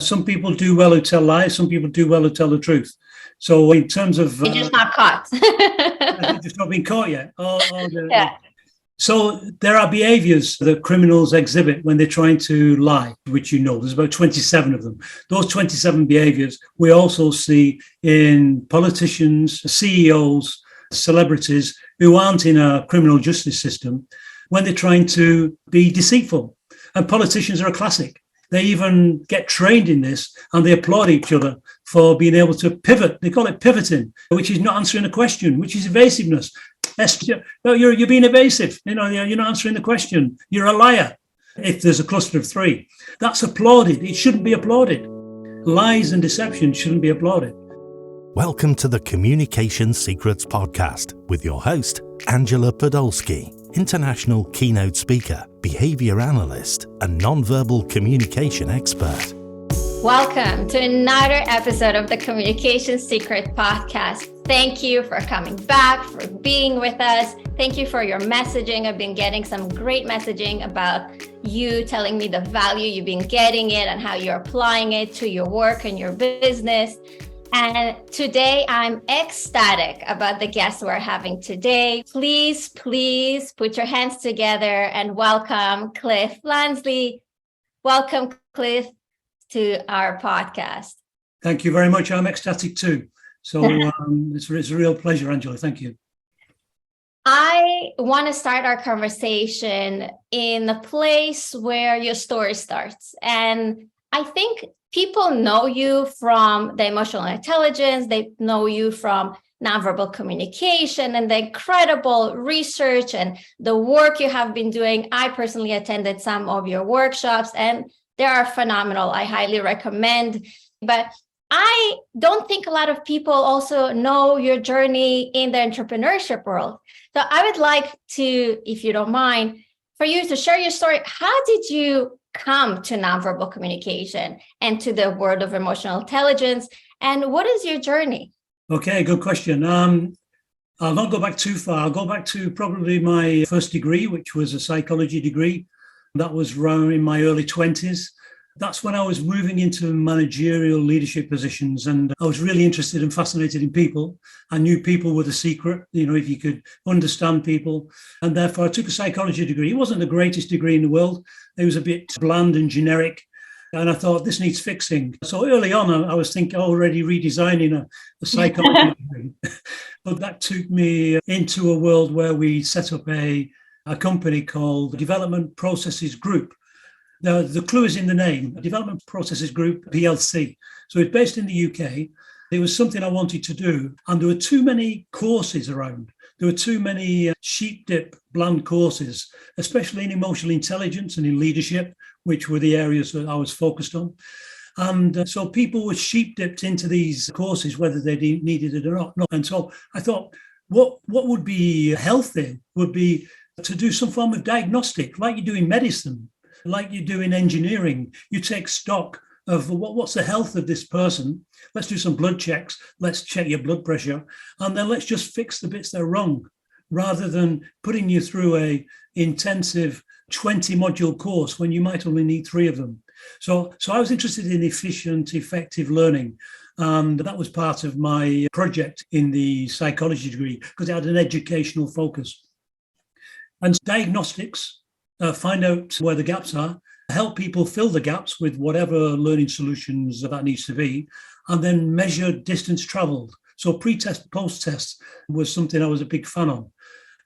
Some people do well who tell lies. Some people do well who tell the truth. So in terms of... You're just not caught. They've just not been caught yet. Yeah. So there are behaviors that criminals exhibit when they're trying to lie, which there's about 27 of them. Those 27 behaviors we also see in politicians, CEOs, celebrities who aren't in a criminal justice system when they're trying to be deceitful. And politicians are a classic. They even get trained in this and they applaud each other for being able to pivot. They call it pivoting, which is not answering a question, which is evasiveness. No, you're being evasive. You're not answering the question. You're a liar. If there's a cluster of three, that's applauded. It shouldn't be applauded. Lies and deception shouldn't be applauded. Welcome to the Communication Secrets Podcast with your host, Angela Podolsky, international keynote speaker, behavior analyst, and nonverbal communication expert. Welcome to another episode of the Communication Secret Podcast. Thank you for coming back, for being with us. Thank you for your messaging. I've been getting some great messaging about you telling me the value you've been getting it and how you're applying it to your work and your business. And today I'm ecstatic about the guest we're having today. Please put your hands together and welcome Cliff Lansley. Welcome, Cliff, to our podcast. Thank you very much. I'm ecstatic too. So it's a real pleasure, Angela. Thank you. I want to start our conversation in the place where your story starts. And I think people know you from the emotional intelligence. They know you from nonverbal communication and the incredible research and the work you have been doing. I personally attended some of your workshops and they are phenomenal. I highly recommend. But I don't think a lot of people also know your journey in the entrepreneurship world. So I would like to, if you don't mind, for you to share your story. How did you come to nonverbal communication and to the world of emotional intelligence? And what is your journey? Okay, good question. I'll not go back too far. I'll go back to probably my first degree, which was a psychology degree. That was around in my early 20s. That's when I was moving into managerial leadership positions, and I was really interested and fascinated in people. I knew people were the secret, if you could understand people. And therefore I took a psychology degree. It wasn't the greatest degree in the world. It was a bit bland and generic. And I thought, this needs fixing. So early on, I was already redesigning a psychology degree. But that took me into a world where we set up a company called Development Processes Group. Now, the clue is in the name, Development Processes Group, PLC. So it's based in the UK. It was something I wanted to do. And there were too many courses around. There were too many sheep dip bland courses, especially in emotional intelligence and in leadership, which were the areas that I was focused on. And so people were sheep dipped into these courses, whether they needed it or not. And so I thought, what would be healthy would be to do some form of diagnostic, like you do in medicine, like you do in engineering. You take stock of what's the health of this person. Let's do some blood checks. Let's check your blood pressure. And then let's just fix the bits that are wrong, rather than putting you through a intensive 20-module course when you might only need 3 of them. So I was interested in efficient, effective learning. And that was part of my project in the psychology degree because it had an educational focus. And diagnostics, find out where the gaps are, help people fill the gaps with whatever learning solutions that needs to be, and then measure distance traveled. So pre-test, post-test was something I was a big fan of.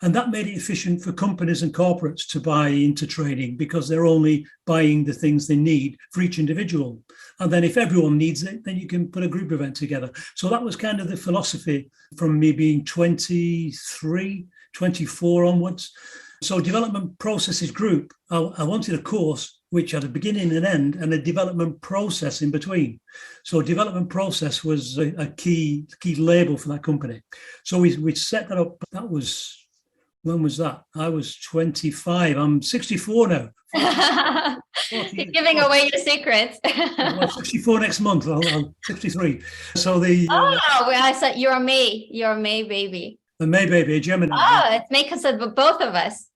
And that made it efficient for companies and corporates to buy into training because they're only buying the things they need for each individual. And then if everyone needs it, then you can put a group event together. So that was kind of the philosophy from me being 23, 24 onwards. So Development Processes Group, I wanted a course which had a beginning and end and a development process in between. So development process was a key label for that company. So we set that up. When was that? I was 25. I'm 64 now. You're giving away your secrets. I'm 64 next month. I'm 63. So I said you're a May baby. A May baby, a Gemini. Oh, it's May because of both of us.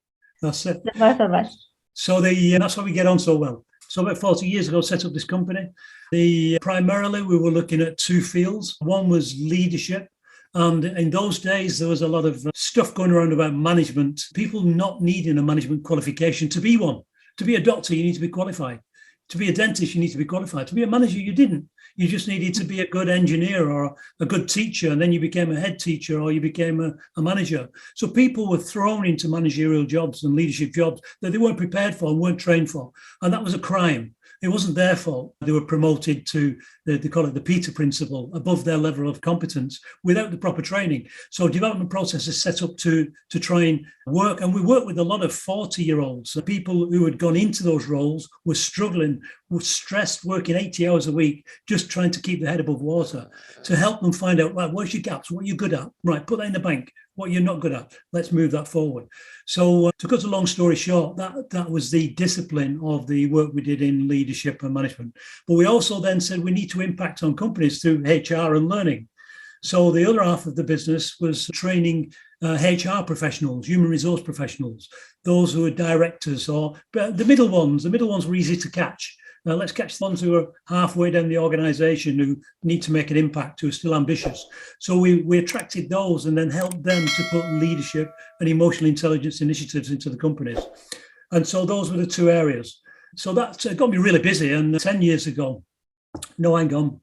That's it. Both of us. So that's why we get on so well. So about 40 years ago, I set up this company. Primarily, we were looking at two fields. One was leadership. And in those days, there was a lot of stuff going around about management, people not needing a management qualification to be one. To be a doctor, you need to be qualified. To be a dentist, you need to be qualified. To be a manager, you didn't. You just needed to be a good engineer or a good teacher, and then you became a head teacher or you became a manager. So people were thrown into managerial jobs and leadership jobs that they weren't prepared for and weren't trained for. And that was a crime. It wasn't their fault. They were promoted to, they call it the Peter principle, above their level of competence without the proper training. So development process is set up to try and work. And we work with a lot of 40-year-olds. The people who had gone into those roles were struggling, were stressed, working 80 hours a week, just trying to keep their head above water, to help them find out, right, where's your gaps? What are you good at? Right, put that in the bank. What you're not good at, let's move that forward. So to cut a long story short, that was the discipline of the work we did in leadership and management. But we also then said we need to impact on companies through HR and learning. So the other half of the business was training HR professionals, human resource professionals, those who are directors or the middle ones. The middle ones were easy to catch. Let's catch the ones who are halfway down the organization who need to make an impact, who are still ambitious. So we attracted those and then helped them to put leadership and emotional intelligence initiatives into the companies. And so those were the two areas. So that got me really busy. And 10 years ago, no, hang on,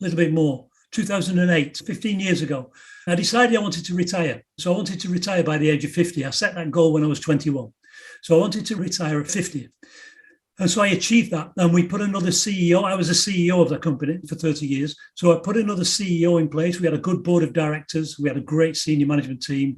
a little bit more, 2008, 15 years ago, I decided I wanted to retire. So I wanted to retire by the age of 50. I set that goal when I was 21. So I wanted to retire at 50. And so I achieved that. And we put another CEO. I was a CEO of the company for 30 years. So I put another CEO in place. We had a good board of directors. We had a great senior management team,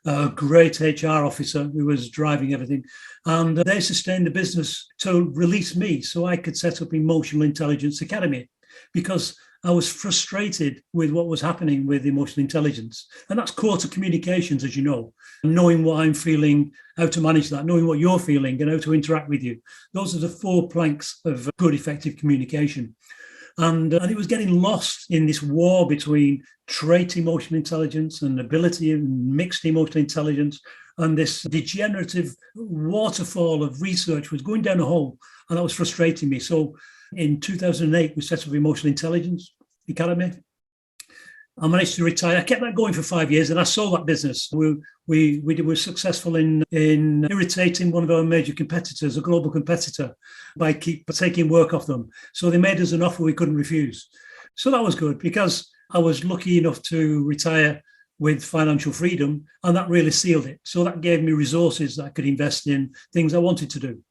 a great HR officer who was driving everything. And they sustained the business to release me so I could set up Emotional Intelligence Academy, because I was frustrated with what was happening with emotional intelligence. And that's core to communications, as you know, knowing what I'm feeling, how to manage that, knowing what you're feeling and how to interact with you. Those are the 4 planks of good, effective communication. And it was getting lost in this war between trait emotional intelligence and ability and mixed emotional intelligence. And this degenerative waterfall of research was going down a hole, and that was frustrating me. So in 2008, we set up Emotional Intelligence Academy. I managed to retire. I kept that going for 5 years, and I sold that business. We were successful in irritating one of our major competitors, a global competitor, by taking work off them. So they made us an offer we couldn't refuse. So that was good, because I was lucky enough to retire with financial freedom, and that really sealed it. So that gave me resources that I could invest in things I wanted to do.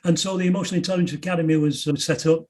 And so the Emotional Intelligence Academy was set up.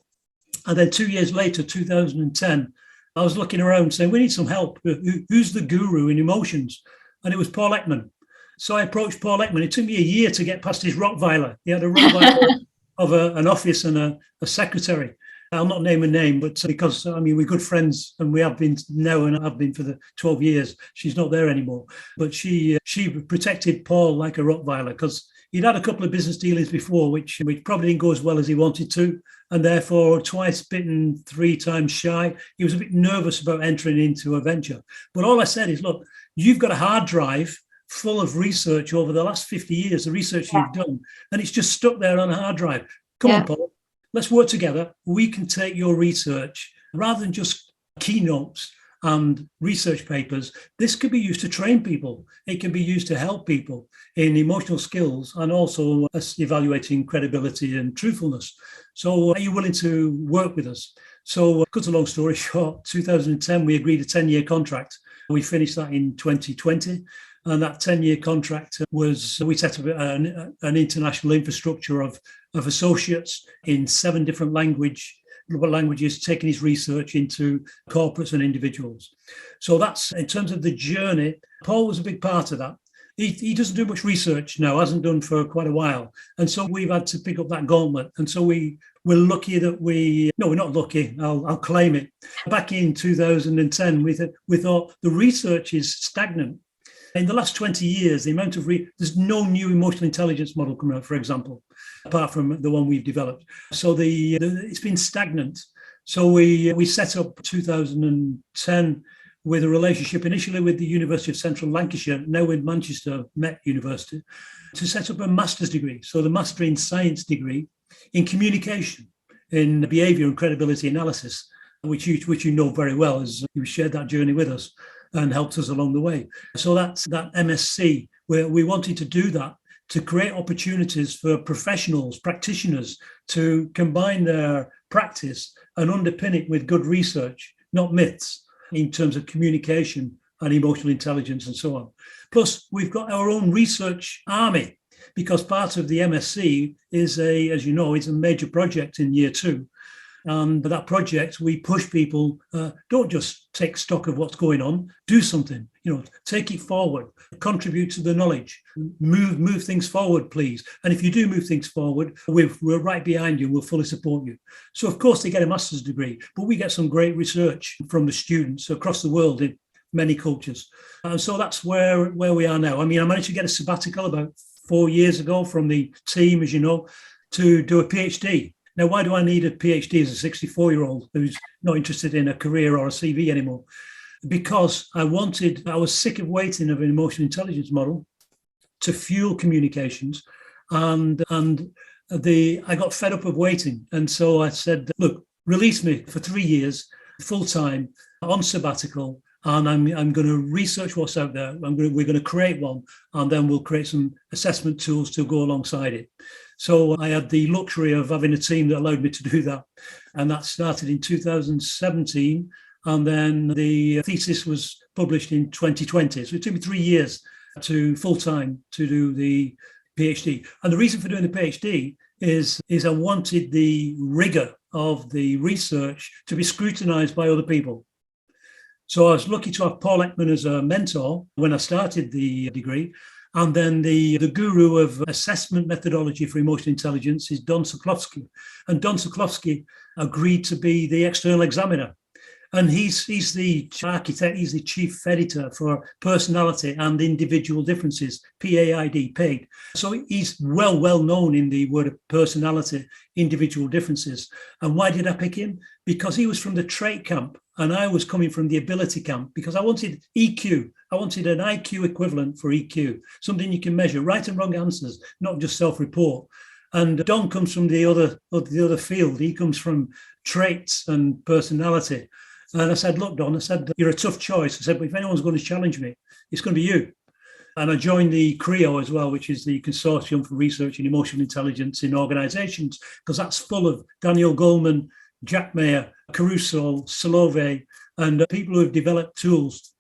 And then 2 years later, 2010, I was looking around saying, we need some help. Who's the guru in emotions? And it was Paul Ekman. So I approached Paul Ekman. It took me a year to get past his Rottweiler. He had a Rottweiler of an office and a secretary. I'll not name a name, but because, I mean, we're good friends, and we have been now, and I've been for the 12 years. She's not there anymore. But she protected Paul like a Rottweiler, because he'd had a couple of business dealings before, which probably didn't go as well as he wanted to. And therefore, twice bitten, 3 times shy. He was a bit nervous about entering into a venture. But all I said is, look, you've got a hard drive full of research over the last 50 years, the research you've done, and it's just stuck there on a hard drive. Come on, Paul, let's work together. We can take your research, rather than just keynotes and research papers. This could be used to train people. It can be used to help people in emotional skills, and also evaluating credibility and truthfulness. So are you willing to work with us? So cut a long story short, 2010, we agreed a 10-year contract. We finished that in 2020. And that 10-year contract was, we set up an international infrastructure of associates in 7 different languages, taking his research into corporates and individuals. So that's, in terms of the journey, Paul was a big part of that. He doesn't do much research now, hasn't done for quite a while. And so we've had to pick up that gauntlet. And so we're lucky that we're not lucky, I'll claim it. Back in 2010, we thought the research is stagnant. In the last 20 years, the amount of there's no new emotional intelligence model coming out, for example, apart from the one we've developed. So it's been stagnant. So we set up 2010 with a relationship initially with the University of Central Lancashire, now with Manchester Met University, to set up a master's degree. So the Master in Science degree in communication. in behavior and credibility analysis, which you know very well, as you shared that journey with us and helped us along the way. So that's that MSc, where we wanted to do that to create opportunities for professionals, practitioners, to combine their practice and underpin it with good research, not myths, in terms of communication and emotional intelligence and so on. Plus, we've got our own research army, because part of the MSc is as you know, it's a major project in year 2. And that project, we push people, don't just take stock of what's going on, do something, take it forward, contribute to the knowledge, move things forward, please. And if you do move things forward, we're right behind you, we'll fully support you. So of course they get a master's degree, but we get some great research from the students across the world in many cultures. And so that's where we are now. I mean, I managed to get a sabbatical about 4 years ago from the team, as you know, to do a PhD. Now, why do I need a PhD as a 64-year-old who's not interested in a career or a CV anymore? Because I was sick of waiting of an emotional intelligence model to fuel communications. And I got fed up of waiting. And so I said, look, release me for 3 years, full time, on sabbatical. And I'm going to research what's out there. We're going to create one, and then we'll create some assessment tools to go alongside it. So I had the luxury of having a team that allowed me to do that. And that started in 2017. And then the thesis was published in 2020. So it took me 3 years to full time to do the PhD. And the reason for doing the PhD is I wanted the rigor of the research to be scrutinized by other people. So I was lucky to have Paul Ekman as a mentor when I started the degree. And then the guru of assessment methodology for emotional intelligence is Don Saklofske. And Don Saklofske agreed to be the external examiner. And he's the architect, he's the chief editor for personality and individual differences, PAID, PAID. So he's well known in the word of personality, individual differences. And why did I pick him? Because he was from the trait camp and I was coming from the ability camp, because I wanted EQ. I wanted an IQ equivalent for EQ, something you can measure, right and wrong answers, not just self-report. And Don comes from the other field. He comes from traits and personality. And I said, look, Don, you're a tough choice. I said, but if anyone's going to challenge me, it's going to be you. And I joined the CREO as well, which is the Consortium for Research in Emotional Intelligence in Organizations, because that's full of Daniel Goleman, Jack Mayer, Caruso, Solove, and people who have developed tools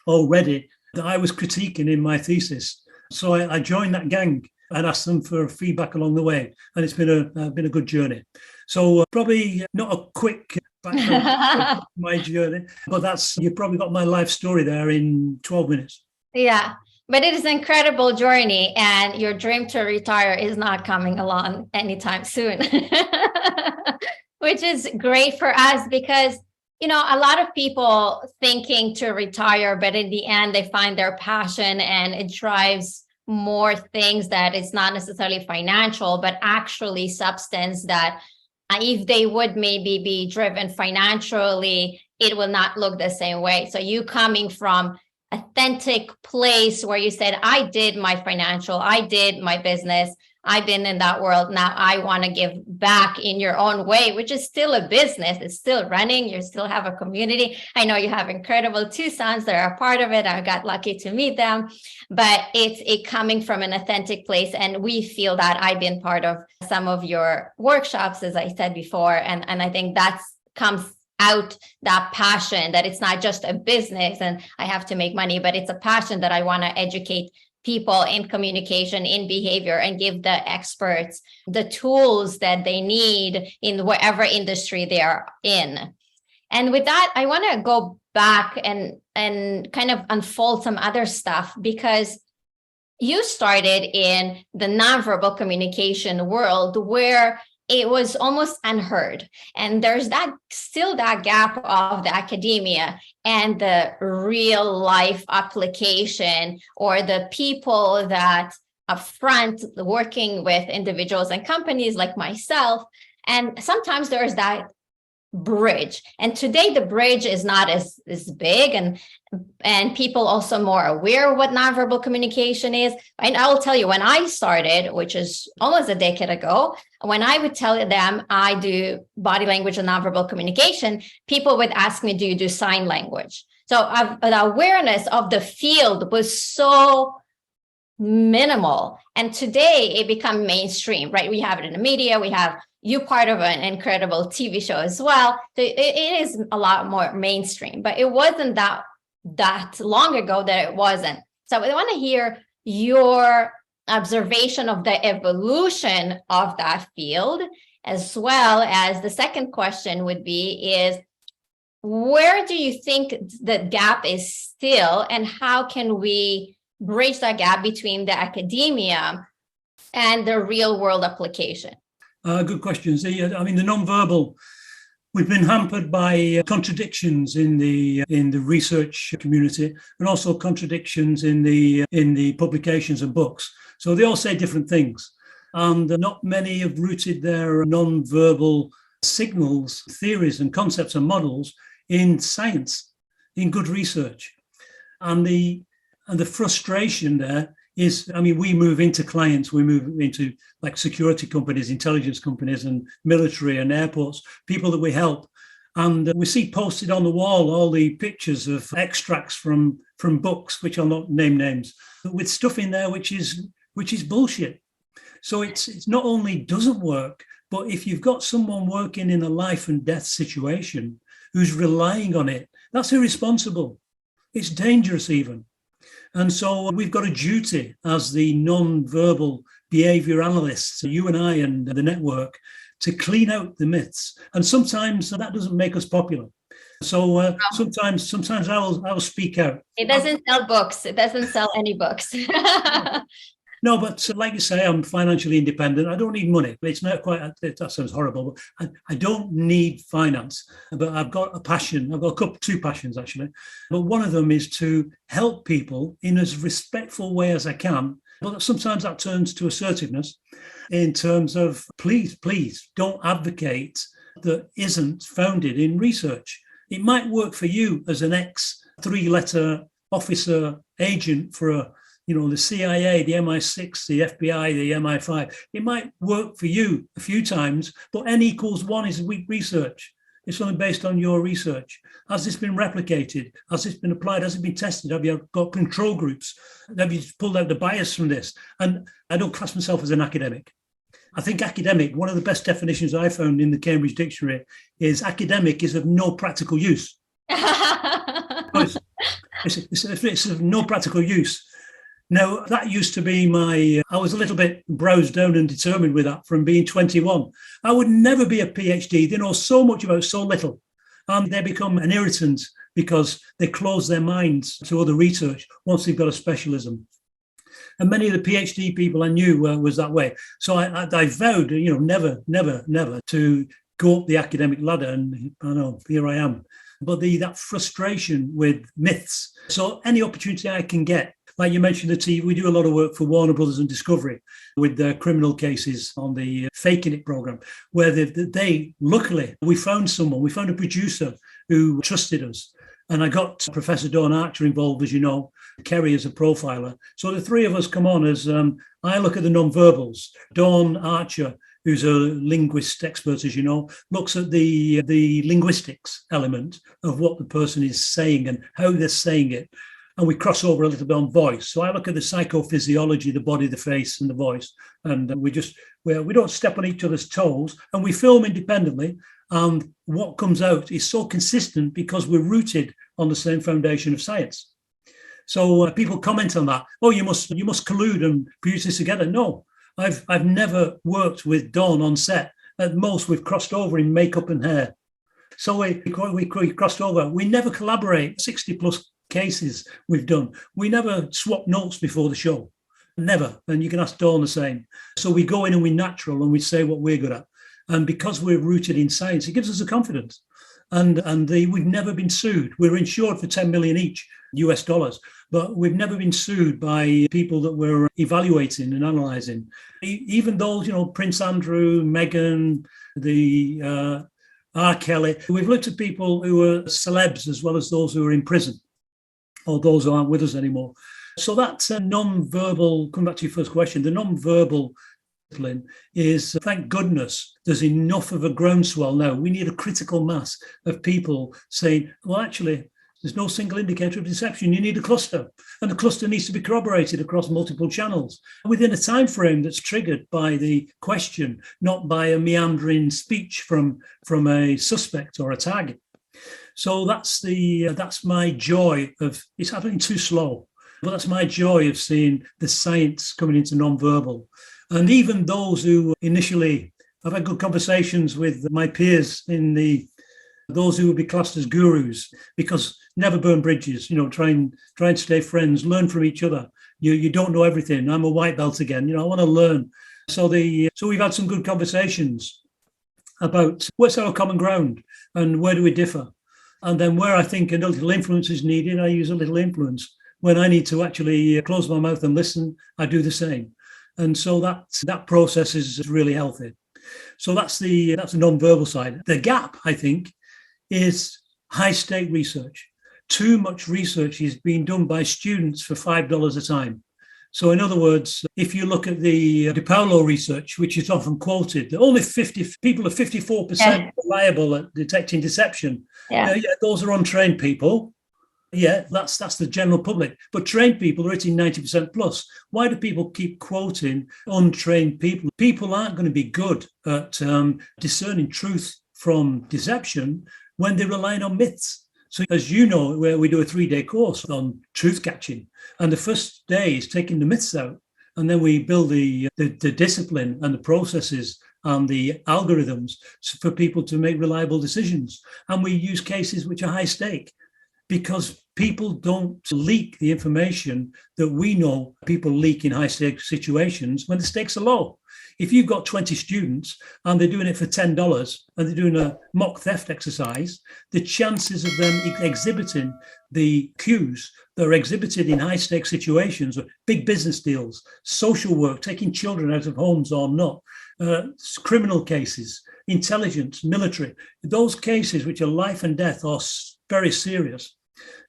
already that I was critiquing in my thesis. So I joined that gang and asked them for feedback along the way. And it's been a good journey. So probably not a quick background of my journey, but you've probably got my life story there in 12 minutes. Yeah, but it is an incredible journey, and your dream to retire is not coming along anytime soon, which is great for us because, a lot of people thinking to retire, but in the end, they find their passion and it drives more things that it's not necessarily financial, but actually substance that if they would maybe be driven financially, it will not look the same way. So you coming from authentic place where you said, I did my financial, I did my business, I've been in that world. Now I want to give back in your own way, which is still a business. It's still running. You still have a community. I know you have incredible 2 sons that are a part of it. I got lucky to meet them, but it's coming from an authentic place. And we feel that. I've been part of some of your workshops, as I said before. And I think that comes out, that passion, that it's not just a business and I have to make money, but it's a passion that I want to educate people in communication, in behavior, and give the experts the tools that they need in whatever industry they are in. And with that, I want to go back and kind of unfold some other stuff, because you started in the nonverbal communication world where it was almost unheard. And there's still that gap of the academia and the real life application, or the people that up front working with individuals and companies like myself. And sometimes there's that bridge. And today the bridge is not as big, and people also more aware of what nonverbal communication is. And I will tell you, when I started, which is almost a decade ago, when I would tell them I do body language and nonverbal communication, people would ask me, do you do sign language? So the awareness of the field was so minimal. And today it become mainstream, right? We have it in the media. We have you part of an incredible TV show as well. So it is a lot more mainstream, but it wasn't that long ago that it wasn't. So I want to hear your observation of the evolution of that field, as well as the second question would be is, where do you think the gap is still, and how can we bridge that gap between the academia and the real world application? Good questions. The nonverbal, we've been hampered by contradictions in the research community, and also contradictions in the publications and books. So they all say different things, and not many have rooted their nonverbal signals, theories, and concepts and models in science, in good research. And the frustration there is, we move into clients, we move into like security companies, intelligence companies, and military and airports, people that we help. And we see posted on the wall all the pictures of extracts from books, which I'll not name names, with stuff in there which is bullshit. So it's not only doesn't work, but if you've got someone working in a life and death situation who's relying on it, that's irresponsible. It's dangerous even. And so we've got a duty as the non-verbal behavior analysts, you and I and the network, to clean out the myths. And sometimes that doesn't make us popular. So sometimes I will speak out. It doesn't sell books. It doesn't sell any books. No, but like you say, I'm financially independent. I don't need money. It's not quite, that sounds horrible, but I don't need finance. But I've got a passion. I've got two passions, actually. But one of them is to help people in as respectful way as I can. But sometimes that turns to assertiveness in terms of, please don't advocate that isn't founded in research. It might work for you as an ex-3-letter officer agent for the CIA, the MI6, the FBI, the MI5. It might work for you a few times, but N equals 1 is weak research. It's only based on your research. Has this been replicated? Has this been applied? Has it been tested? Have you got control groups? Have you pulled out the bias from this? And I don't class myself as an academic. I think academic, one of the best definitions I found in the Cambridge Dictionary is academic is of no practical use. It's of no practical use. Now, that used to be I was a little bit browsed down and determined with that from being 21. I would never be a PhD. They know so much about so little. And they become an irritant because they close their minds to other research once they've got a specialism. And many of the PhD people I knew was that way. So I vowed, never to go up the academic ladder. And I know, here I am. But that frustration with myths. So any opportunity I can get, like you mentioned the TV, we do a lot of work for Warner Brothers and Discovery with their criminal cases on the Faking It program, where they luckily, we found a producer who trusted us. And I got Professor Dawn Archer involved, as you know, Kerry as a profiler. So the three of us come on as I look at the nonverbals. Dawn Archer, who's a linguist expert, as you know, looks at the linguistics element of what the person is saying and how they're saying it. And we cross over a little bit on voice. So I look at the psychophysiology, the body, the face, and the voice. And we don't step on each other's toes, and we film independently. And what comes out is so consistent because we're rooted on the same foundation of science. So people comment on that. Oh, you must collude and produce this together. No, I've never worked with Dawn on set. At most, we've crossed over in makeup and hair. So we crossed over. We never collaborate. 60 plus cases we've done. We never swap notes before the show. Never. And you can ask Dawn the same. So we go in and we're natural and we say what we're good at. And because we're rooted in science, it gives us a confidence. And we've never been sued. We're insured for 10 million each US dollars, but we've never been sued by people that we're evaluating and analyzing. Even those, Prince Andrew, Meghan, the R. Kelly. We've looked at people who are celebs as well as those who are in prison or those who aren't with us anymore. So that's a non-verbal, come back to your first question, the non-verbal discipline is, thank goodness, there's enough of a groundswell now. We need a critical mass of people saying, well, actually, there's no single indicator of deception. You need a cluster, and the cluster needs to be corroborated across multiple channels within a time frame that's triggered by the question, not by a meandering speech from a suspect or a target. So that's my joy of, it's happening too slow, but that's my joy of seeing the science coming into non-verbal. And even those who initially, I've had good conversations with my peers in those who would be classed as gurus, because never burn bridges, try and stay friends, learn from each other. You don't know everything. I'm a white belt again, I want to learn. So we've had some good conversations about what's our common ground and where do we differ. And then where I think a little influence is needed, I use a little influence. When I need to actually close my mouth and listen, I do the same. And so that process is really healthy. So that's the non-verbal side. The gap, I think, is high-stake research. Too much research is being done by students for $5 a time. So in other words, if you look at the DiPaolo research, which is often quoted, only 50 people are 54% reliable at detecting deception. Those are untrained people. Yeah, that's the general public. But trained people are hitting 90% plus. Why do people keep quoting untrained people? People aren't going to be good at discerning truth from deception when they're relying on myths. So as you know, where we do a 3-day course on truth catching, and the first day is taking the myths out, and then we build the discipline and the processes and the algorithms for people to make reliable decisions. And we use cases which are high stake, because people don't leak the information that we know people leak in high stake situations when the stakes are low. If you've got 20 students and they're doing it for $10 and they're doing a mock theft exercise, the chances of them exhibiting the cues that are exhibited in high stake situations, big business deals, social work, taking children out of homes or not, criminal cases, intelligence, military, those cases which are life and death are very serious,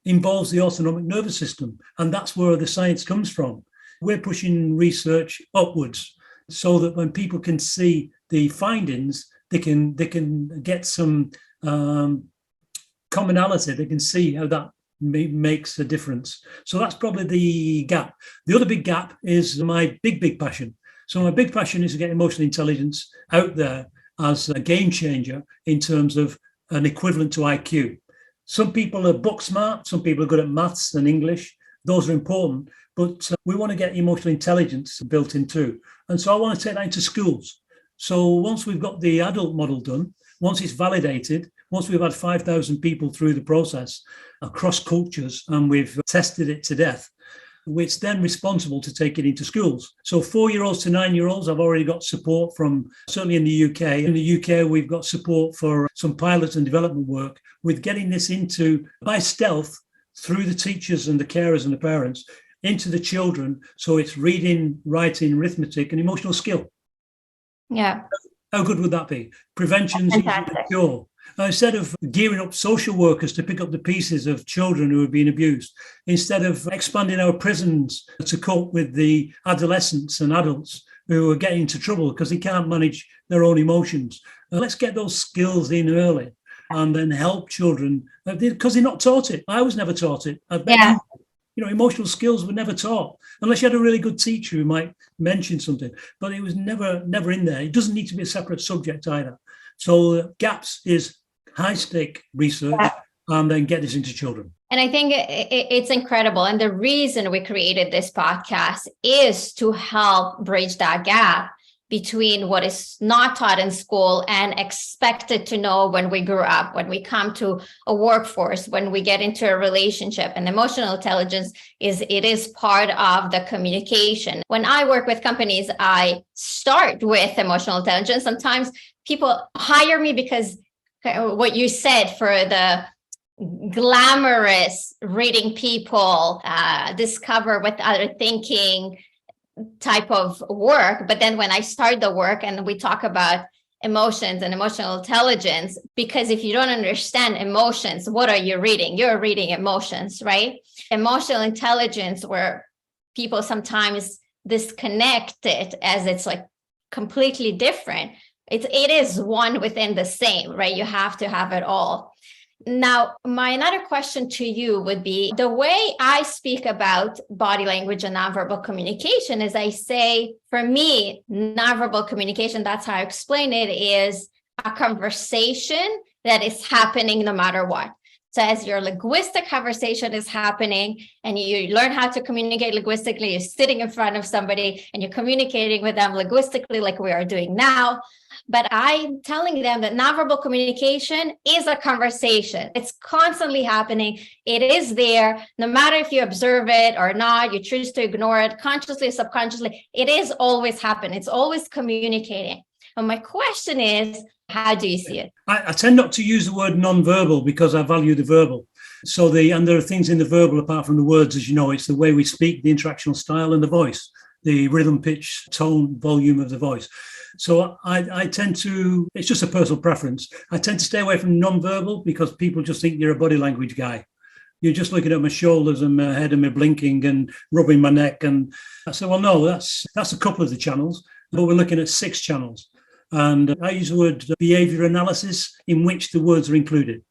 involves the autonomic nervous system. And that's where the science comes from. We're pushing research upwards so that when people can see the findings, they can get some commonality. They can see how that makes a difference. So that's probably the gap. The other big gap is my big passion. So my big passion is to get emotional intelligence out there as a game changer in terms of an equivalent to IQ. Some people are book smart, some people are good at maths and English. Those are important, but we want to get emotional intelligence built in too. And so I want to take that into schools. So once we've got the adult model done, once it's validated, once we've had 5,000 people through the process across cultures and we've tested it to death, it's then responsible to take it into schools. So 4-year-olds to 9-year-olds, I've already got support from, certainly in the UK. In the UK, we've got support for some pilot and development work with getting this into, by stealth, through the teachers and the carers and the parents, into the children. So it's reading, writing, arithmetic, and emotional skill. Yeah. How good would that be? Prevention's usually the cure. Instead of gearing up social workers to pick up the pieces of children who have been abused, instead of expanding our prisons to cope with the adolescents and adults who are getting into trouble because they can't manage their own emotions, let's get those skills in early and then help children because they're not taught it. I was never taught it. Emotional skills were never taught unless you had a really good teacher who might mention something, but it was never in there. It doesn't need to be a separate subject either. So gaps is high stake research and then get this into children. And I think it's incredible. And the reason we created this podcast is to help bridge that gap between what is not taught in school and expected to know when we grew up, when we come to a workforce, when we get into a relationship. And emotional intelligence is part of the communication. When I work with companies, I start with emotional intelligence. Sometimes people hire me because what you said, for the glamorous reading people, discover what other thinking type of work. But then when I start the work and we talk about emotions and emotional intelligence, because if you don't understand emotions, what are you reading? You're reading emotions, right? Emotional intelligence, where people sometimes disconnect it as it's like completely different. It is one within the same, right? You have to have it all. Now, my another question to you would be, the way I speak about body language and nonverbal communication is I say, for me, nonverbal communication, that's how I explain it, is a conversation that is happening no matter what. So as your linguistic conversation is happening and you learn how to communicate linguistically, you're sitting in front of somebody and you're communicating with them linguistically like we are doing now. But I'm telling them that nonverbal communication is a conversation. It's constantly happening. It is there. No matter if you observe it or not, you choose to ignore it consciously or subconsciously, it is always happening. It's always communicating. And my question is, how do you see it? I tend not to use the word non-verbal because I value the verbal. And there are things in the verbal apart from the words, as you know. It's the way we speak, the interactional style, and the voice, the rhythm, pitch, tone, volume of the voice. So I tend to, it's just a personal preference. I tend to stay away from non-verbal because people just think you're a body language guy. You're just looking at my shoulders and my head and my blinking and rubbing my neck. And I said, well, no, that's a couple of the channels, but we're looking at 6 channels. And I use the word behavior analysis in which the words are included.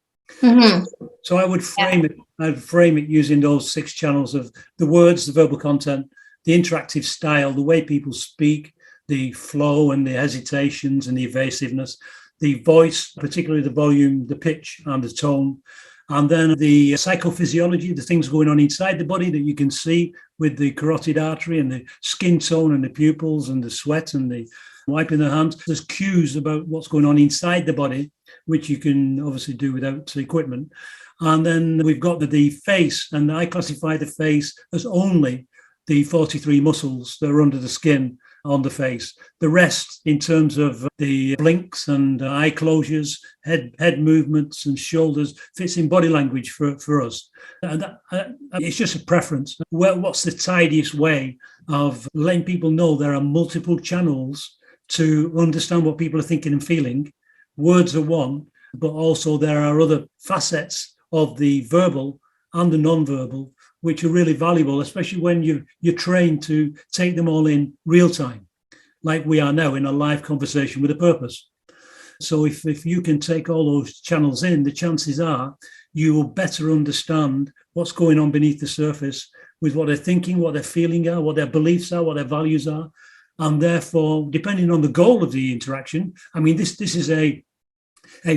Mm-hmm. So I would frame it. I'd frame it using those 6 channels of the words, the verbal content, the interactive style, the way people speak, the flow and the hesitations and the evasiveness, the voice, particularly the volume, the pitch and the tone, and then the psychophysiology, the things going on inside the body that you can see with the carotid artery and the skin tone and the pupils and the sweat and the wiping the hands. There's cues about what's going on inside the body, which you can obviously do without equipment. And then we've got the face, and I classify the face as only the 43 muscles that are under the skin on the face. The rest, in terms of the blinks and eye closures, head movements and shoulders, fits in body language for us. And it's just a preference. What's the tidiest way of letting people know there are multiple channels to understand what people are thinking and feeling? Words are one, but also there are other facets of the verbal and the non-verbal which are really valuable, especially when you're trained to take them all in real time, like we are now in a live conversation with a purpose. So if you can take all those channels in, the chances are you will better understand what's going on beneath the surface with what they're thinking, what they're feeling are, what their beliefs are, what their values are. And therefore, depending on the goal of the interaction, I mean, this is a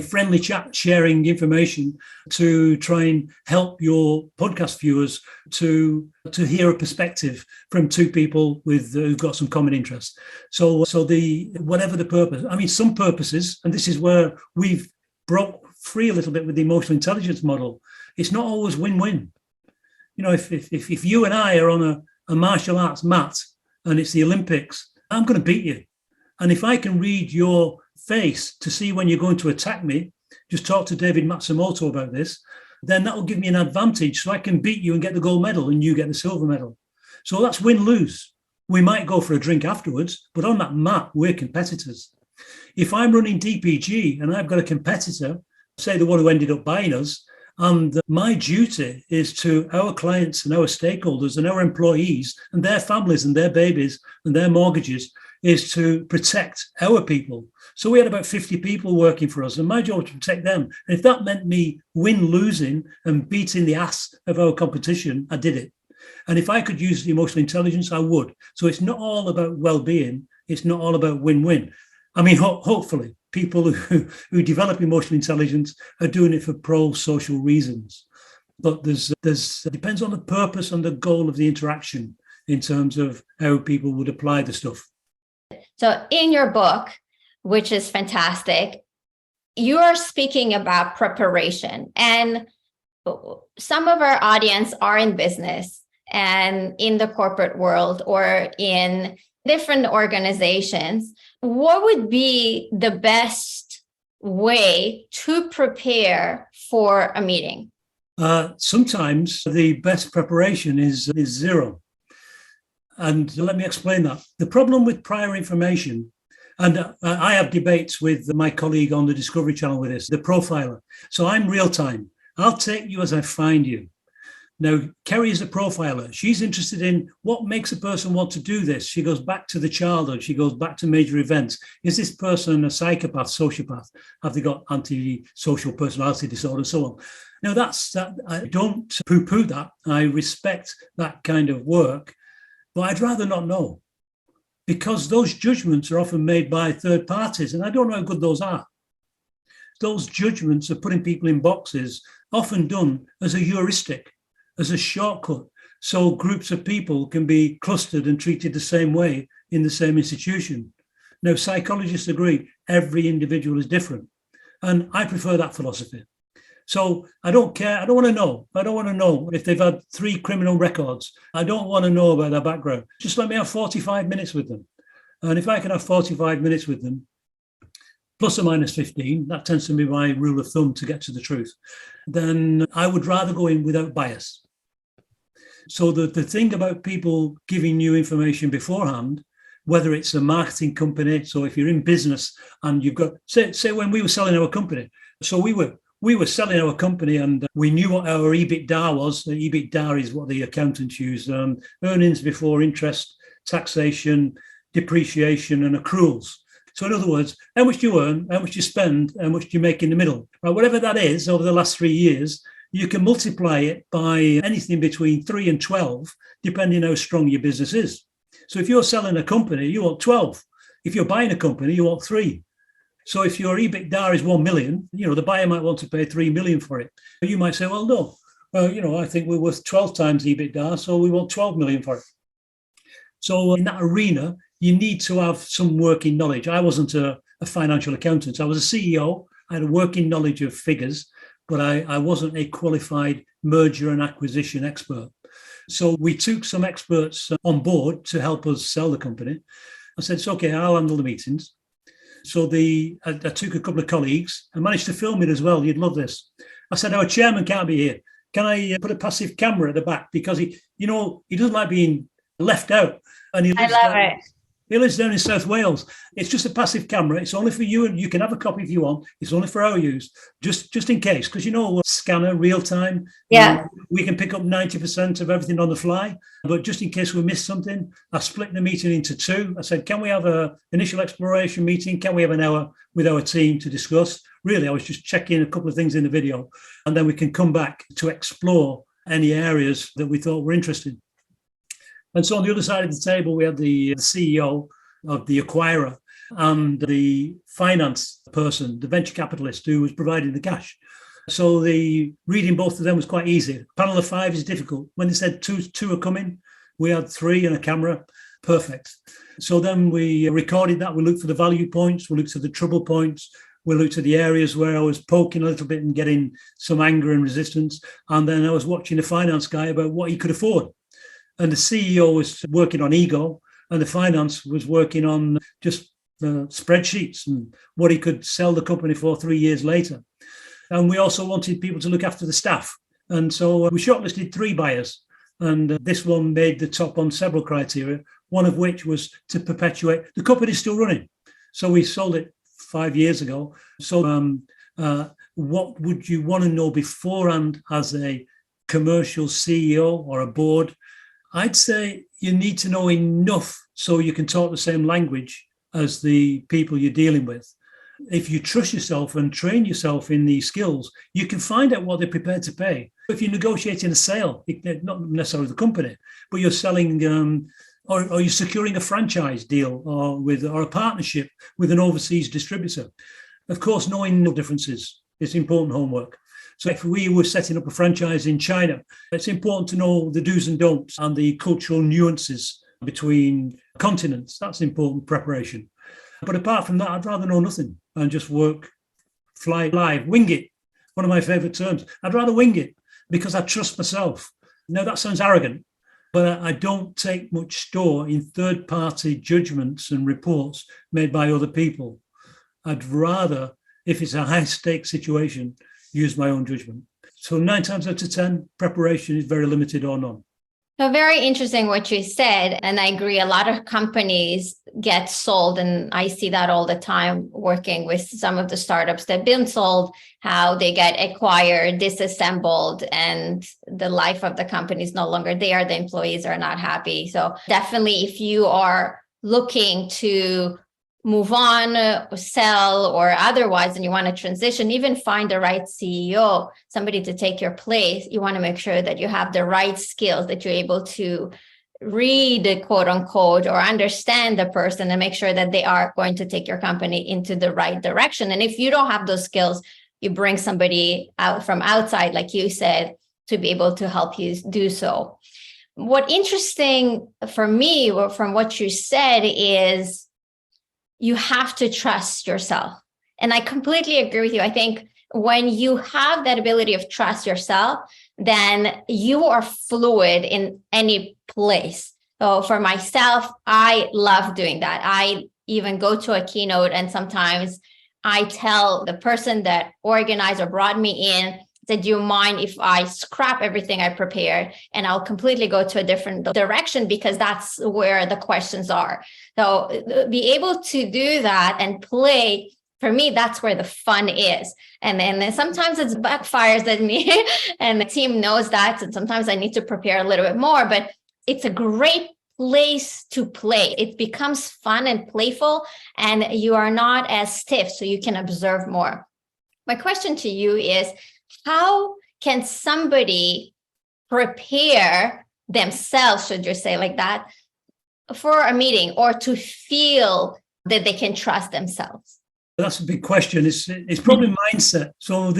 friendly chat, sharing information to try and help your podcast viewers to hear a perspective from 2 people who've got some common interests. So whatever the purpose, I mean, some purposes, and this is where we've broke free a little bit with the emotional intelligence model. It's not always win-win. You know, if you and I are on a martial arts mat and it's the Olympics, I'm going to beat you. And if I can read your face to see when you're going to attack me, just talk to David Matsumoto about this, then that will give me an advantage so I can beat you and get the gold medal and you get the silver medal. So that's win-lose. We might go for a drink afterwards, but on that mat, we're competitors. If I'm running DPG and I've got a competitor, say the one who ended up buying us, and my duty is to our clients and our stakeholders and our employees and their families and their babies and their mortgages is to protect our people. So we had about 50 people working for us, and my job was to protect them. And if that meant me losing and beating the ass of our competition, I did it. And if I could use the emotional intelligence, I would. So it's not all about well-being. It's not all about win-win. I mean, hopefully, people who develop emotional intelligence are doing it for pro-social reasons. But it depends on the purpose and the goal of the interaction in terms of how people would apply the stuff. So in your book, which is fantastic, you are speaking about preparation. And some of our audience are in business and in the corporate world or in different organizations. What would be the best way to prepare for a meeting? Sometimes the best preparation is zero. And let me explain that. The problem with prior information, And I have debates with my colleague on the Discovery Channel with this, the profiler. So I'm real time. I'll take you as I find you. Now, Kerry is a profiler. She's interested in what makes a person want to do this. She goes back to the childhood. She goes back to major events. Is this person a psychopath, sociopath? Have they got antisocial personality disorder, and so on? Now, that. I don't poo-poo that. I respect that kind of work, but I'd rather not know, because those judgments are often made by third parties, and I don't know how good those are. Those judgments of putting people in boxes, often done as a heuristic, as a shortcut, so groups of people can be clustered and treated the same way in the same institution. Now, psychologists agree every individual is different, and I prefer that philosophy. So I don't care. I don't want to know. I don't want to know if they've had 3 criminal records. I don't want to know about their background. Just let me have 45 minutes with them. And if I can have 45 minutes with them, plus or minus 15, that tends to be my rule of thumb to get to the truth, then I would rather go in without bias. So the thing about people giving you information beforehand, whether it's a marketing company, so if you're in business and you've got, say when we were selling our company, so we were selling our company and we knew what our EBITDA was. The EBITDA is what the accountants use, earnings before interest, taxation, depreciation and accruals. So in other words, how much do you earn, how much do you spend, how much do you make in the middle? Right, whatever that is over the last 3 years, you can multiply it by anything between 3 and 12, depending how strong your business is. So if you're selling a company, you want 12. If you're buying a company, you want 3. So if your EBITDA is 1 million, the buyer might want to pay 3 million for it. You might say, well, no, I think we're worth 12 times EBITDA, so we want 12 million for it. So in that arena, you need to have some working knowledge. I wasn't a financial accountant. I was a CEO. I had a working knowledge of figures, but I wasn't a qualified merger and acquisition expert. So we took some experts on board to help us sell the company. I said, it's okay, I'll handle the meetings. So I took a couple of colleagues. I managed to film it as well. You'd love this. I said, our chairman can't be here. Can I put a passive camera at the back? Because he doesn't like being left out. And I love it. He lives down in South Wales. It's just a passive camera. It's only for you, and you can have a copy if you want. It's only for our use, just in case, because scanner, real time. Yeah. We can pick up 90% of everything on the fly. But just in case we miss something, I split the meeting into 2. I said, can we have an initial exploration meeting? Can we have an hour with our team to discuss? Really, I was just checking a couple of things in the video, and then we can come back to explore any areas that we thought were interesting. And so on the other side of the table, we had the CEO of the acquirer and the finance person, the venture capitalist who was providing the cash. So reading both of them was quite easy. Panel of 5 is difficult. When they said two are coming, we had 3 and a camera. Perfect. So then we recorded that. We looked for the value points. We looked at the trouble points. We looked at the areas where I was poking a little bit and getting some anger and resistance. And then I was watching the finance guy about what he could afford. And the CEO was working on ego, and the finance was working on just spreadsheets and what he could sell the company for 3 years later. And we also wanted people to look after the staff. And so we shortlisted 3 buyers. And this one made the top on several criteria, one of which was to perpetuate. The company is still running. So we sold it 5 years ago. So what would you want to know beforehand as a commercial CEO or a board? I'd say you need to know enough so you can talk the same language as the people you're dealing with. If you trust yourself and train yourself in these skills, you can find out what they're prepared to pay. If you're negotiating a sale, not necessarily the company, but you're selling or you're securing a franchise deal or a partnership with an overseas distributor. Of course, knowing no differences is important homework. So if we were setting up a franchise in China, it's important to know the do's and don'ts and the cultural nuances between continents. That's important preparation. But apart from that, I'd rather know nothing and just fly live, wing it. One of my favorite terms. I'd rather wing it because I trust myself. Now, that sounds arrogant, but I don't take much store in third-party judgments and reports made by other people. I'd rather, if it's a high-stakes situation, use my own judgment. So 9 times out of 10, preparation is very limited or none. So very interesting what you said. And I agree, a lot of companies get sold. And I see that all the time working with some of the startups that have been sold, how they get acquired, disassembled, and the life of the company is no longer there. The employees are not happy. So definitely, if you are looking to move on, or sell, or otherwise, and you want to transition, even find the right CEO, somebody to take your place, you want to make sure that you have the right skills, that you're able to read, quote unquote, or understand the person and make sure that they are going to take your company into the right direction. And if you don't have those skills, you bring somebody out from outside, like you said, to be able to help you do so. What interesting for me from what you said is you have to trust yourself. And I completely agree with you. I think when you have that ability of trust yourself, then you are fluid in any place. So for myself, I love doing that. I even go to a keynote and sometimes I tell the person that organized or brought me in, said, do you mind if I scrap everything I prepared and I'll completely go to a different direction, because that's where the questions are. So be able to do that and play, for me, that's where the fun is. And then sometimes it backfires at me and the team knows that. And sometimes I need to prepare a little bit more, but it's a great place to play. It becomes fun and playful, and you are not as stiff, so you can observe more. My question to you is, how can somebody prepare themselves, should you say like that, for a meeting, or to feel that they can trust themselves? That's a big question. It's probably mindset. So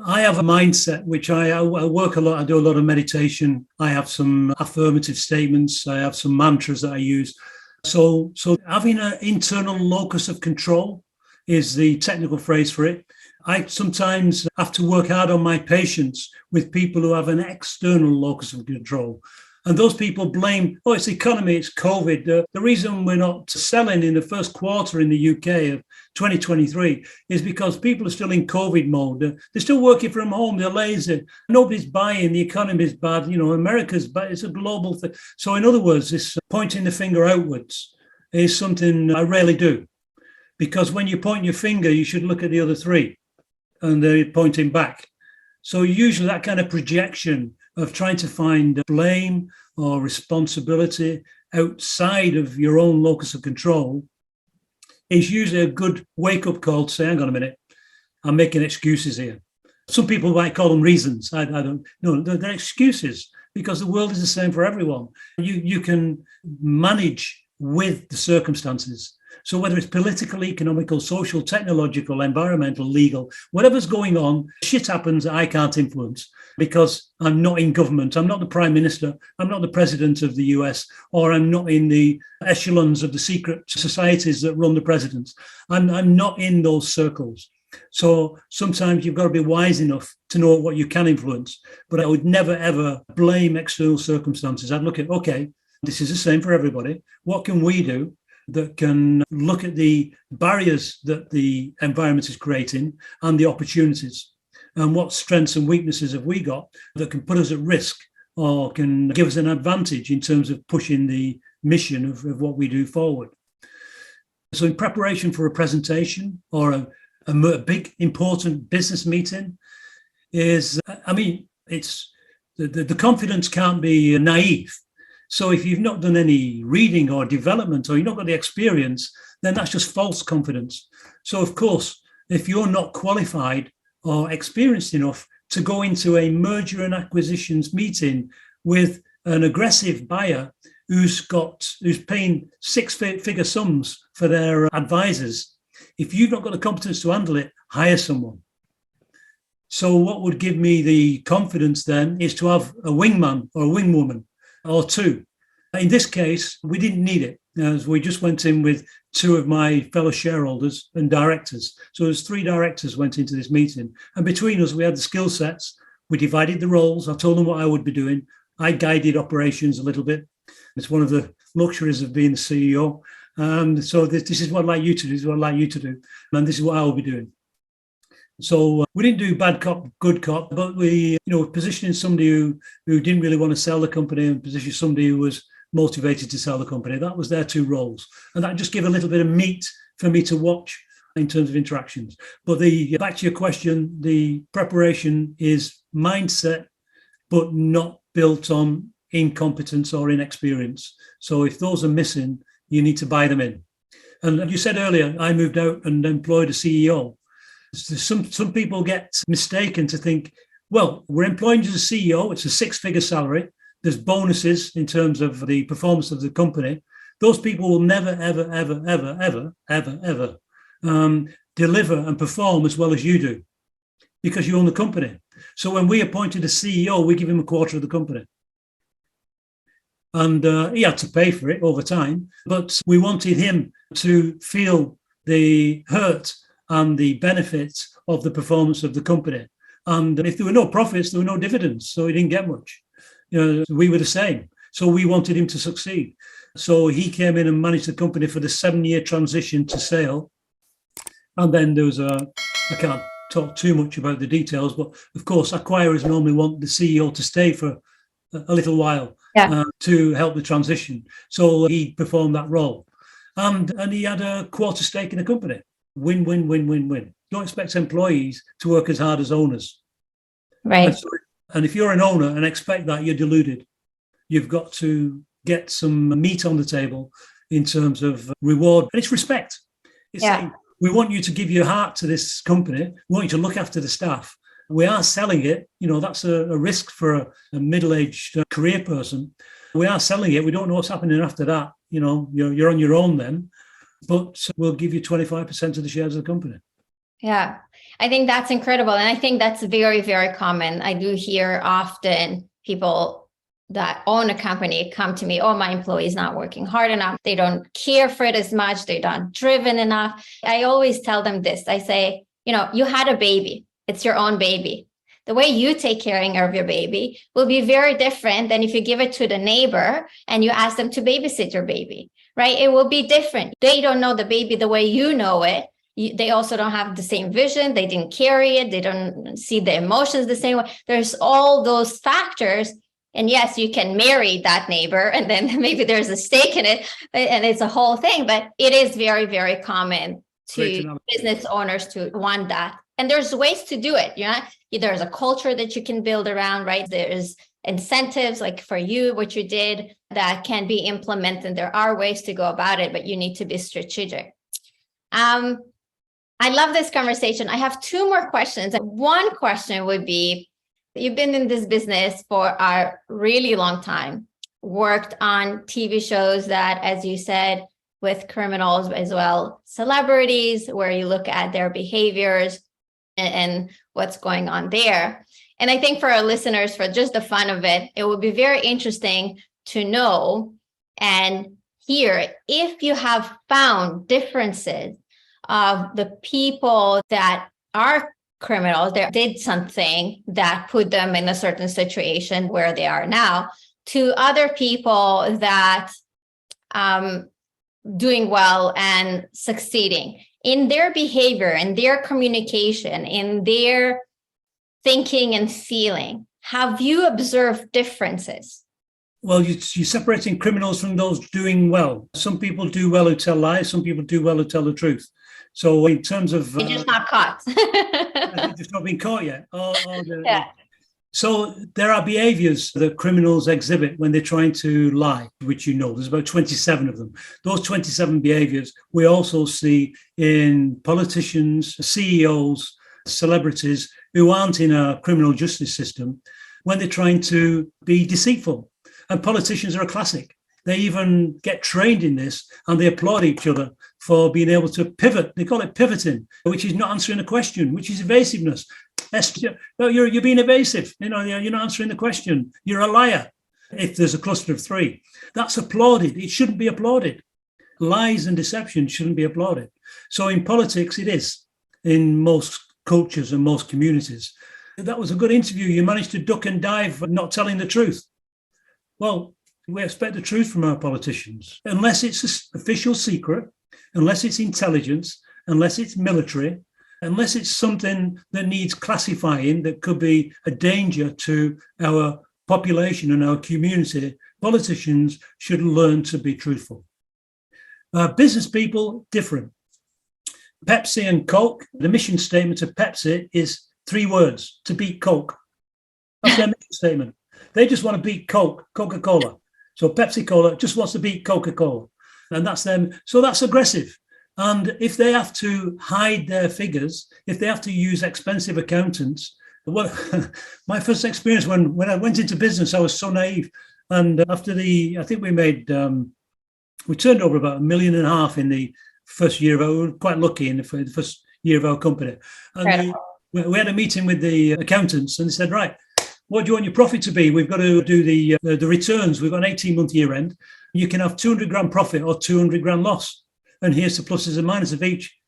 I have a mindset, which I work a lot. I do a lot of meditation. I have some affirmative statements. I have some mantras that I use. So having an internal locus of control is the technical phrase for it. I sometimes have to work hard on my patience with people who have an external locus of control. And those people blame, it's the economy, it's COVID. The reason we're not selling in the first quarter in the UK of 2023 is because people are still in COVID mode. They're still working from home. They're lazy. Nobody's buying. The economy is bad. America's bad. It's a global thing. So in other words, this pointing the finger outwards is something I rarely do. Because when you point your finger, you should look at the other three and they're pointing back. So usually that kind of projection of trying to find blame or responsibility outside of your own locus of control is usually a good wake-up call to say, hang on a minute, I'm making excuses here. Some people might call them reasons. I don't know. They're excuses, because the world is the same for everyone. You can manage with the circumstances. So whether it's political, economical, social, technological, environmental, legal, whatever's going on, shit happens that I can't influence because I'm not in government. I'm not the prime minister. I'm not the president of the US, or I'm not in the echelons of the secret societies that run the presidents. I'm not in those circles. So sometimes you've got to be wise enough to know what you can influence. But I would never, ever blame external circumstances. I'd look at, okay, this is the same for everybody. What can we do that can look at the barriers that the environment is creating and the opportunities, and what strengths and weaknesses have we got that can put us at risk or can give us an advantage in terms of pushing the mission of what we do forward. So in preparation for a presentation or a big important business meeting it's the confidence can't be naive. So if you've not done any reading or development, or you've not got the experience, then that's just false confidence. So of course, if you're not qualified or experienced enough to go into a merger and acquisitions meeting with an aggressive buyer who's paying six-figure sums for their advisors, if you've not got the competence to handle it, hire someone. So what would give me the confidence then is to have a wingman or a wingwoman or two. In this case, we didn't need it, as we just went in with two of my fellow shareholders and directors. So there's 3 directors went into this meeting. And between us, we had the skill sets. We divided the roles. I told them what I would be doing. I guided operations a little bit. It's one of the luxuries of being the CEO. So this is what I'd like you to do. This is what I'd like you to do. And this is what I will be doing. So we didn't do bad cop, good cop, but we, positioning somebody who didn't really want to sell the company and position somebody who was motivated to sell the company. That was their two roles. And that just gave a little bit of meat for me to watch in terms of interactions. But back to your question, the preparation is mindset, but not built on incompetence or inexperience. So if those are missing, you need to buy them in. And you said earlier, I moved out and employed a CEO. Some people get mistaken to think, well, we're employing you as a CEO. It's a six-figure salary. There's bonuses in terms of the performance of the company. Those people will never, ever, ever, ever, ever, ever, ever deliver and perform as well as you do because you own the company. So when we appointed a CEO, we give him a quarter of the company. And he had to pay for it over time, but we wanted him to feel the hurt and the benefits of the performance of the company. And if there were no profits, there were no dividends, so he didn't get much. We were the same. So we wanted him to succeed. So he came in and managed the company for the 7-year transition to sale. And then there was I can't talk too much about the details, but of course, acquirers normally want the CEO to stay for a little while to help the transition. So he performed that role. And he had a quarter stake in the company. Win, win, win, win, win. Don't expect employees to work as hard as owners. Right. And if you're an owner and expect that, you're deluded. You've got to get some meat on the table in terms of reward. And it's respect. It's saying, we want you to give your heart to this company. We want you to look after the staff. We are selling it. That's a risk for a middle-aged career person. We are selling it. We don't know what's happening after that. You're on your own then. But we'll give you 25% of the shares of the company. Yeah, I think that's incredible. And I think that's very, very common. I do hear often people that own a company come to me, oh, my employee is not working hard enough. They don't care for it as much. They're not driven enough. I always tell them this. I say, you had a baby. It's your own baby. The way you take care of your baby will be very different than if you give it to the neighbor and you ask them to babysit your baby, right? It will be different. They don't know the baby the way you know it. They also don't have the same vision. They didn't carry it. They don't see the emotions the same way. There's all those factors. And yes, you can marry that neighbor and then maybe there's a stake in it and it's a whole thing. But it is very, very common to business owners to want that. And there's ways to do it. There's a culture that you can build around, right? There's incentives like for you, what you did that can be implemented. There are ways to go about it, but you need to be strategic. I love this conversation. I have two more questions. One question would be, you've been in this business for a really long time, worked on TV shows that, as you said, with criminals as well, celebrities, where you look at their behaviors and what's going on there. And I think for our listeners, for just the fun of it, it would be very interesting to know and hear if you have found differences of the people that are criminals, that did something that put them in a certain situation where they are now, to other people that doing well and succeeding in their behavior, in their communication, in their thinking and feeling. Have you observed differences? Well, you're separating criminals from those doing well. Some people do well who tell lies. Some people do well who tell the truth. So in terms of... They're just not caught. They've just not been caught yet. So there are behaviors that criminals exhibit when they're trying to lie, which there's about 27 of them. Those 27 behaviors we also see in politicians, CEOs, celebrities who aren't in a criminal justice system when they're trying to be deceitful. And politicians are a classic. They even get trained in this and they applaud each other for being able to pivot. They call it pivoting, which is not answering a question, which is evasiveness. You're being evasive. You're not answering the question. You're a liar. If there's a cluster of three, that's applauded. It shouldn't be applauded. Lies and deception shouldn't be applauded. So in politics, it is in most cultures and most communities. That was a good interview. You managed to duck and dive, not telling the truth. Well, we expect the truth from our politicians, unless it's an official secret, unless it's intelligence, unless it's military, unless it's something that needs classifying, that could be a danger to our population and our community, politicians should learn to be truthful. Business people, different. Pepsi and Coke, the mission statement of Pepsi is 3 words: to beat Coke. That's their mission statement. They just want to beat Coke, Coca-Cola. So Pepsi Cola just wants to beat Coca-Cola. And that's them. So that's aggressive. And if they have to hide their figures, if they have to use expensive accountants, well, my first experience when I went into business, I was so naive. And after I think we made, we turned over about $1.5 million in the first year of we were quite lucky in the first year of our company. And we had a meeting with the accountants, and they said, right, what do you want your profit to be? We've got to do the returns. We've got an 18-month year end. You can have 200 grand profit or 200 grand loss. And here's the pluses and minuses of each.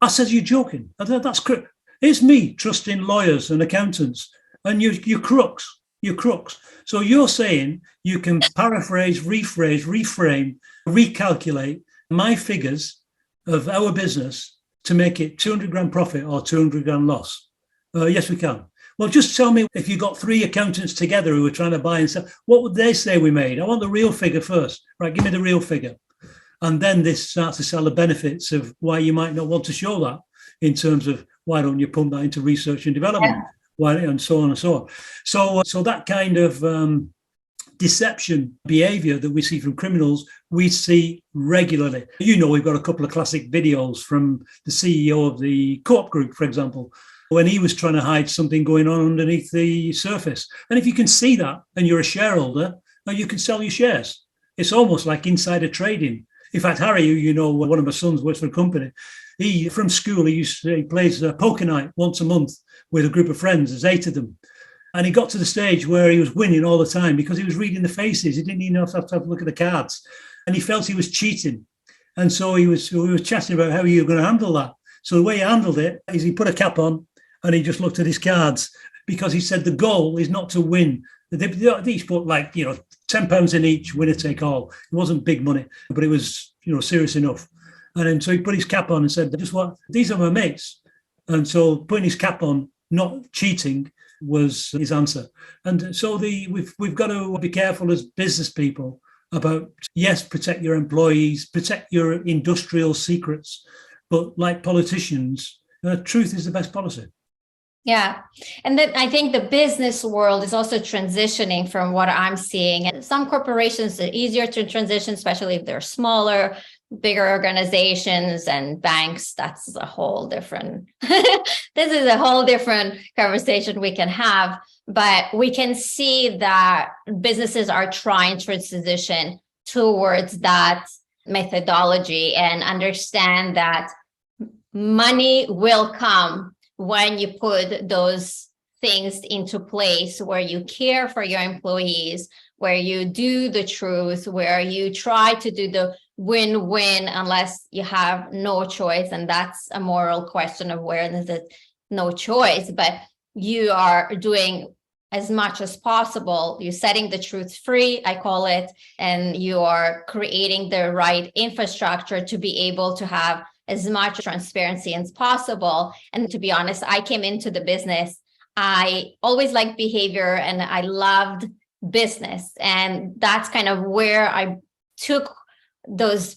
I said, you're joking. That's correct. It's me trusting lawyers and accountants, and you're crooks. You're crooks. So you're saying you can paraphrase, rephrase, reframe, recalculate my figures of our business to make it 200 grand profit or 200 grand loss. Yes, we can. Well, just tell me, if you got 3 accountants together who were trying to buy and sell, what would they say we made? I want the real figure first. Right, give me the real figure. And then this starts to sell the benefits of why you might not want to show that, in terms of why don't you pump that into research and development, why, and so on and so on. So that kind of deception behavior that we see from criminals, we see regularly. You know, we've got a couple of classic videos from the CEO of the Co-op Group, for example, when he was trying to hide something going on underneath the surface. And if you can see that and you're a shareholder, you can sell your shares. It's almost like insider trading. In fact, Harry, you know, one of my sons works for a company. From school, he plays poker night once a month with a group of friends. There's 8 of them. And he got to the stage where he was winning all the time because he was reading the faces. He didn't even have to have a look at the cards. And he felt he was cheating. And so we were chatting about how you were going to handle that. So the way he handled it is he put a cap on and he just looked at his cards, because he said the goal is not to win. They each put £10 in each, winner take all. It wasn't big money, but it was, serious enough. And then so he put his cap on and said, these are my mates. And so putting his cap on, not cheating, was his answer. And so we've got to be careful as business people about, yes, protect your employees, protect your industrial secrets. But like politicians, truth is the best policy. Yeah. And then I think the business world is also transitioning from what I'm seeing. And some corporations are easier to transition, especially if they're smaller, bigger organizations, and banks. That's a whole different, this is a whole different conversation we can have. But we can see that businesses are trying to transition towards that methodology and understand that money will come when you put those things into place, where you care for your employees, where you do the truth, where you try to do the win-win unless you have no choice. And that's a moral question of where is it no choice, but you are doing as much as possible. You're setting the truth free, I call it, and you are creating the right infrastructure to be able to have as much transparency as possible. And to be honest, I came into the business, I always liked behavior and I loved business. And that's kind of where I took those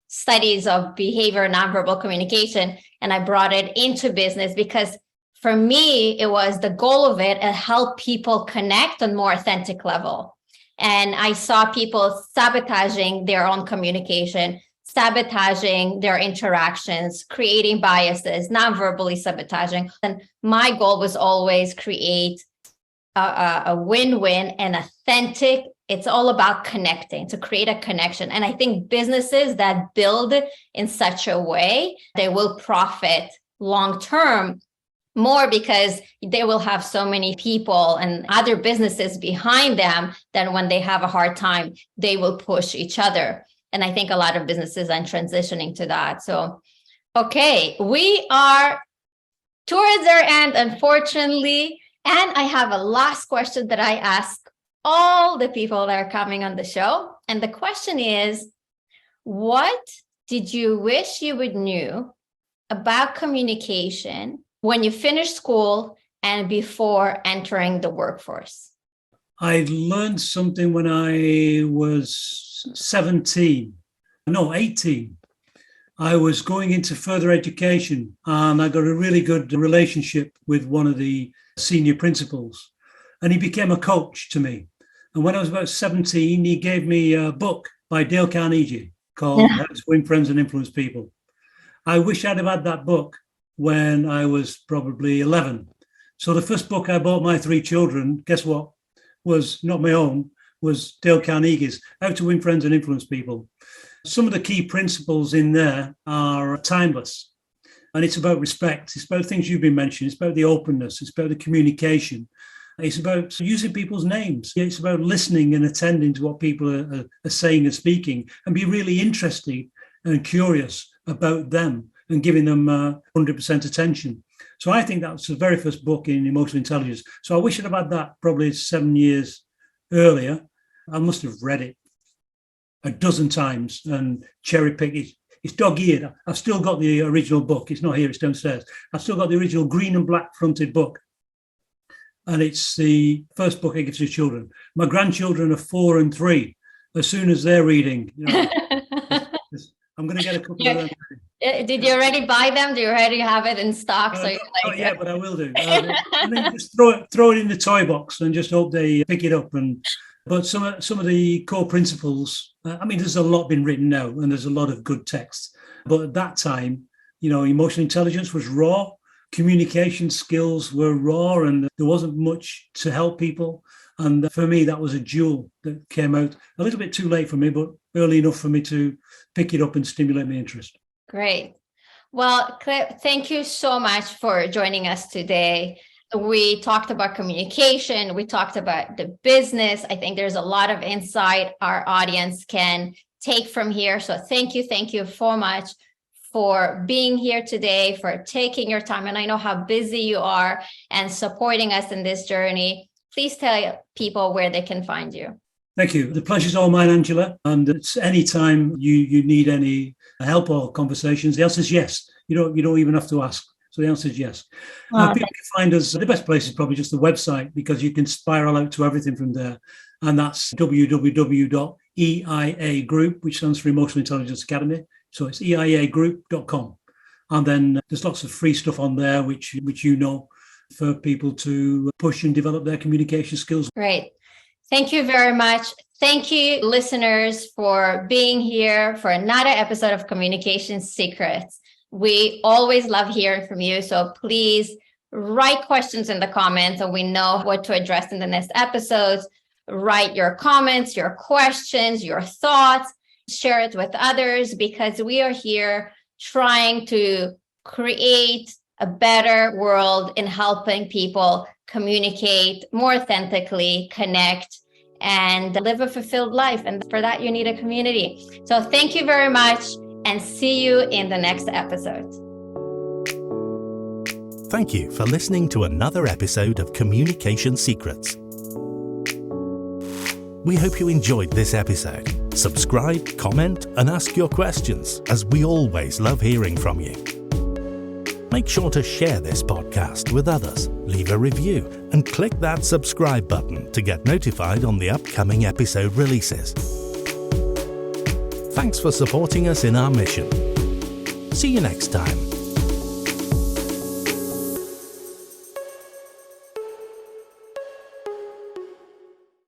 studies of behavior, nonverbal communication, and I brought it into business, because for me, it was the goal of it, and help people connect on a more authentic level. And I saw people sabotaging their own communication, sabotaging their interactions, creating biases, non-verbally sabotaging. And my goal was always create a win-win and authentic. It's all about connecting, to create a connection. And I think businesses that build in such a way, they will profit long-term more, because they will have so many people and other businesses behind them that when they have a hard time, they will push each other. And I think a lot of businesses are transitioning to that. So, okay, we are towards our end, unfortunately. And I have a last question that I ask all the people that are coming on the show. And the question is, what did you wish you would know about communication when you finished school and before entering the workforce? I learned something when I was 18. I was going into further education and I got a really good relationship with one of the senior principals, and he became a coach to me. And when I was about 17, he gave me a book by Dale Carnegie called How to Win Friends and Influence People. I wish I'd have had that book when I was probably 11. So the first book I bought my 3 children, guess what, was not my own, was Dale Carnegie's How to Win Friends and Influence People. Some of the key principles in there are timeless. And it's about respect. It's about things you've been mentioning. It's about the openness. It's about the communication. It's about using people's names. It's about listening and attending to what people are saying and speaking, and be really interested and curious about them and giving them 100% attention. So I think that was the very first book in emotional intelligence. So I wish I'd have had that probably 7 years earlier. I must have read it a dozen times and cherry picked it. It's dog-eared. I've still got the original book. It's not here, it's downstairs. I've still got the original green and black fronted book. And it's the first book I give to children. My grandchildren are 4 and 3. As soon as they're reading, I'm going to get a couple of them. Did you already buy them? Do you already have it in stock? Not yet, but I will do. And then just throw it in the toy box and just hope they pick it up. But some of the core principles, there's a lot been written now and there's a lot of good text. But at that time, emotional intelligence was raw. Communication skills were raw and there wasn't much to help people. And for me, that was a jewel that came out a little bit too late for me, but early enough for me to pick it up and stimulate my interest. Great. Well, Cliff, thank you so much for joining us today. We talked about communication. We talked about the business. I think there's a lot of insight our audience can take from here. So thank you so much for being here today, for taking your time. And I know how busy you are and supporting us in this journey. Please tell people where they can find you. Thank you. The pleasure's all mine, Angela. And it's any time you need any help or conversations, the answer is yes. You don't even have to ask. So the answer is yes. People can find us. The best place is probably just the website because you can spiral out to everything from there. And that's www.EIA Group, which stands for Emotional Intelligence Academy. So it's eiagroup.com. And then there's lots of free stuff on there, which for people to push and develop their communication skills. Great. Thank you very much. Thank you, listeners, for being here for another episode of Communication Secrets. We always love hearing from you. So please write questions in the comments so we know what to address in the next episodes. Write your comments, your questions, your thoughts. Share it with others because we are here trying to create a better world in helping people communicate more authentically, connect, and live a fulfilled life. And for that, you need a community. So thank you very much and see you in the next episode. Thank you for listening to another episode of Communication Secrets. We hope you enjoyed this episode. Subscribe, comment, and ask your questions, as we always love hearing from you. Make sure to share this podcast with others, leave a review, and click that subscribe button to get notified on the upcoming episode releases. Thanks for supporting us in our mission. See you next time.